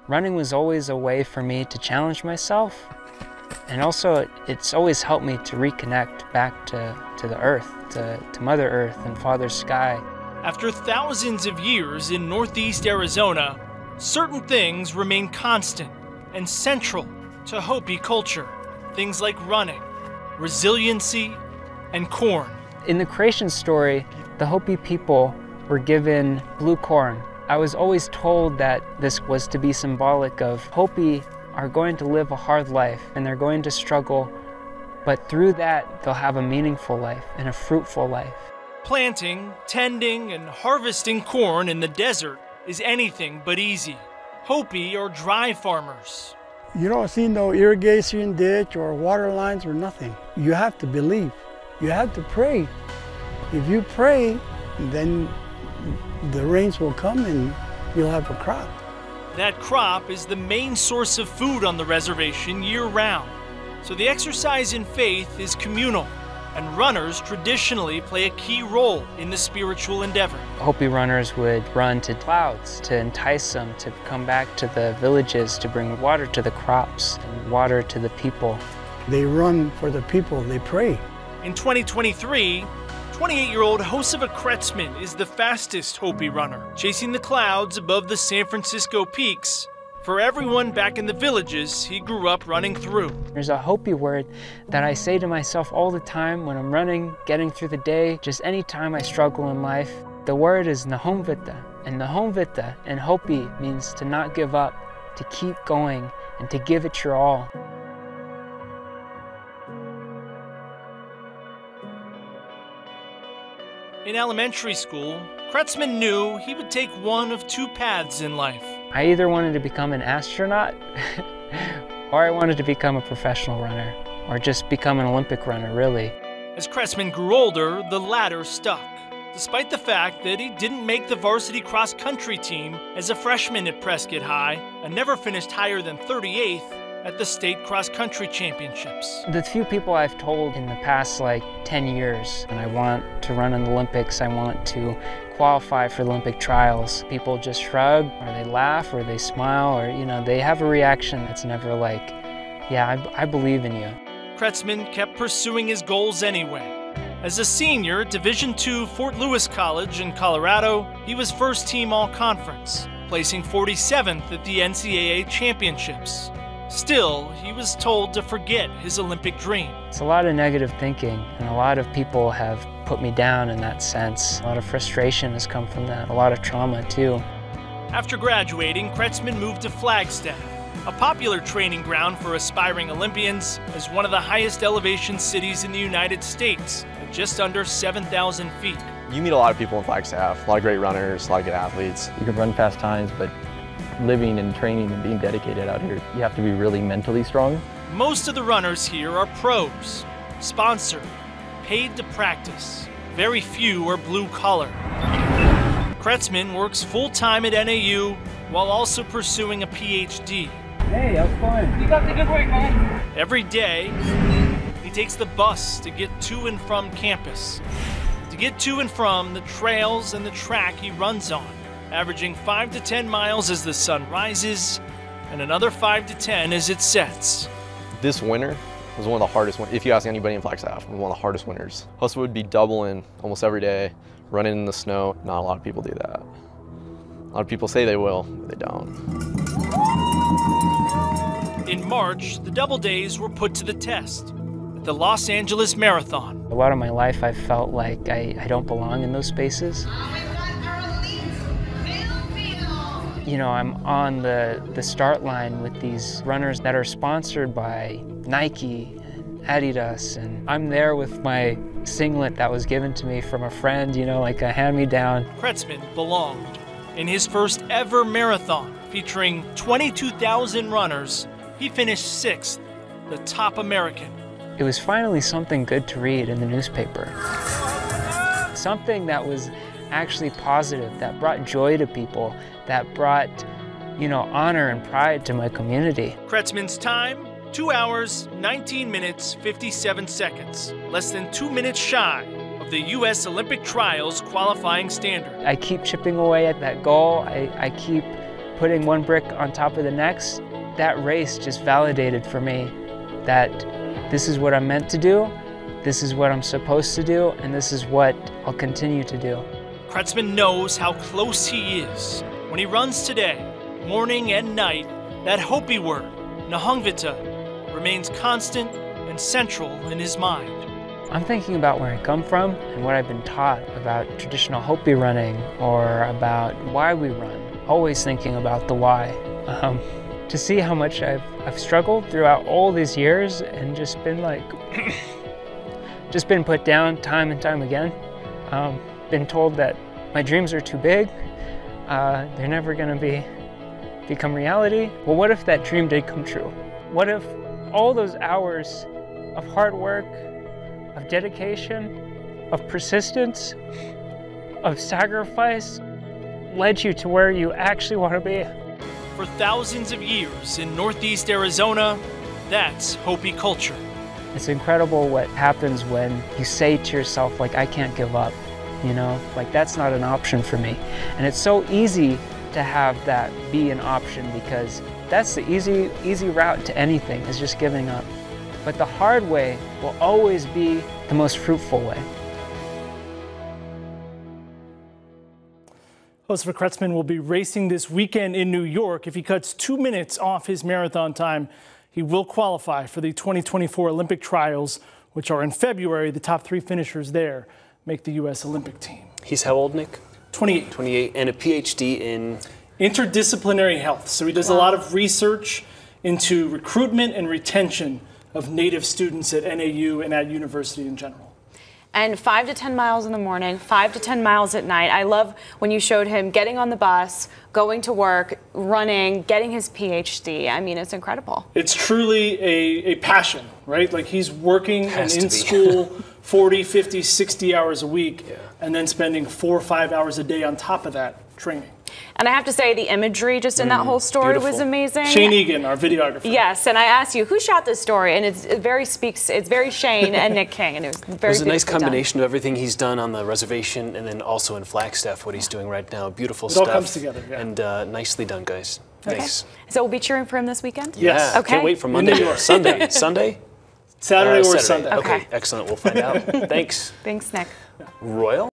Running was always a way for me to challenge myself, and also it's always helped me to reconnect back to the earth, to Mother Earth and Father Sky. After thousands of years in Northeast Arizona, certain things remain constant and central to Hopi culture. Things like running, resiliency, and corn. In the creation story, the Hopi people were given blue corn. I was always told that this was to be symbolic of Hopi are going to live a hard life and they're going to struggle, but through that they'll have a meaningful life and a fruitful life. Planting, tending, and harvesting corn in the desert is anything but easy. Hopi are dry farmers. You don't see no irrigation ditch or water lines or nothing. You have to believe. You have to pray. If you pray, then the rains will come and you'll have a crop. That crop is the main source of food on the reservation year-round. So the exercise in faith is communal, and runners traditionally play a key role in the spiritual endeavor. Hopi runners would run to clouds to entice them to come back to the villages to bring water to the crops and water to the people. They run for the people, they pray. In 2023, 28-year-old Joseva Kretzman is the fastest Hopi runner, chasing the clouds above the San Francisco peaks. For everyone back in the villages he grew up running through. There's a Hopi word that I say to myself all the time when I'm running, getting through the day, just any time I struggle in life. The word is Nahomvita, and Nahomvita in Hopi means to not give up, to keep going, and to give it your all. In elementary school, Kretzman knew he would take one of two paths in life. I either wanted to become an astronaut or I wanted to become a professional runner, or just become an Olympic runner, really. As Kretzman grew older, the latter stuck, despite the fact that he didn't make the varsity cross-country team as a freshman at Prescott High and never finished higher than 38th at the state cross-country championships. The few people I've told in the past 10 years, and I want to run in the Olympics, I want to qualify for the Olympic trials, people just shrug, or they laugh, or they smile, or they have a reaction that's never like, yeah, I believe in you. Kretzman kept pursuing his goals anyway. As a senior at Division II Fort Lewis College in Colorado, he was first team all-conference, placing 47th at the NCAA championships. Still, he was told to forget his Olympic dream. It's a lot of negative thinking, and a lot of people have put me down in that sense. A lot of frustration has come from that, a lot of trauma too. After graduating, Kretzman moved to Flagstaff, a popular training ground for aspiring Olympians, as one of the highest elevation cities in the United States, at just under 7,000 feet. You meet a lot of people in Flagstaff, a lot of great runners, a lot of good athletes. You can run fast times, but living and training and being dedicated out here, you have to be really mentally strong. Most of the runners here are pros, sponsored, paid to practice. Very few are blue collar. Kretzman works full-time at NAU while also pursuing a PhD. Hey, how's it going? You got the good work, man. Every day, he takes the bus to get to and from campus, to get to and from the trails and the track he runs on, averaging 5 to 10 miles as the sun rises, and another 5 to 10 as it sets. This winter was one of the hardest ones. If you ask anybody in Flagstaff, it was one of the hardest winters. Hustle would be doubling almost every day, running in the snow. Not a lot of people do that. A lot of people say they will, but they don't. In March, the double days were put to the test at the Los Angeles Marathon. A lot of my life I felt like I don't belong in those spaces. I'm on the start line with these runners that are sponsored by Nike and Adidas, and I'm there with my singlet that was given to me from a friend, like a hand-me-down. Kretzman belonged. In his first ever marathon, featuring 22,000 runners, he finished 6th, the top American. It was finally something good to read in the newspaper. Something that was actually positive, that brought joy to people, that brought, honor and pride to my community. Kretzman's time, 2 hours, 19 minutes, 57 seconds. Less than 2 minutes shy of the U.S. Olympic trials qualifying standard. I keep chipping away at that goal. I keep putting one brick on top of the next, that race just validated for me that this is what I'm meant to do, this is what I'm supposed to do, and this is what I'll continue to do. Kretzmann knows how close he is. When he runs today, morning and night, that Hopi word, Nahungvita, remains constant and central in his mind. I'm thinking about where I come from and what I've been taught about traditional Hopi running or about why we run. Always thinking about the why. To see how much I've struggled throughout all these years and just been like, just been put down time and time again. Been told that my dreams are too big, they're never gonna become reality. Well, what if that dream did come true? What if all those hours of hard work, of dedication, of persistence, of sacrifice led you to where you actually want to be? For thousands of years in Northeast Arizona, that's Hopi culture. It's incredible what happens when you say to yourself, like, I can't give up, you know? Like, that's not an option for me. And it's so easy to have that be an option because that's the easy route to anything, is just giving up. But the hard way will always be the most fruitful way. Hopi Kretzmann will be racing this weekend in New York. If he cuts 2 minutes off his marathon time, he will qualify for the 2024 Olympic trials, which are in February. The top 3 finishers there make the U.S. Olympic team. He's how old, Nick? 28. 28, and a PhD in? Interdisciplinary health. So he does a lot of research into recruitment and retention of Native students at NAU and at university in general. And 5 to 10 miles in the morning, 5 to 10 miles at night. I love when you showed him getting on the bus, going to work, running, getting his PhD. I mean, it's incredible. It's truly a passion, right? Like, he's working and in school 40, 50, 60 hours a week, and then spending 4 or 5 hours a day on top of that training. And I have to say, the imagery just in that whole story was amazing. Shane Egan, our videographer. Yes, and I asked you, who shot this story? And it's very Shane and Nick King, and it was very It was a nice beautifully combination of everything he's done on the reservation and then also in Flagstaff, what he's doing right now. Beautiful It stuff. all comes together, And nicely done, guys. Thanks. So we'll be cheering for him this weekend? Yes. Yeah, Okay. can't wait for Monday. New York. Sunday. Sunday? Saturday or Saturday. Sunday. Okay, excellent. We'll find out. Thanks. Thanks, Nick. Royal?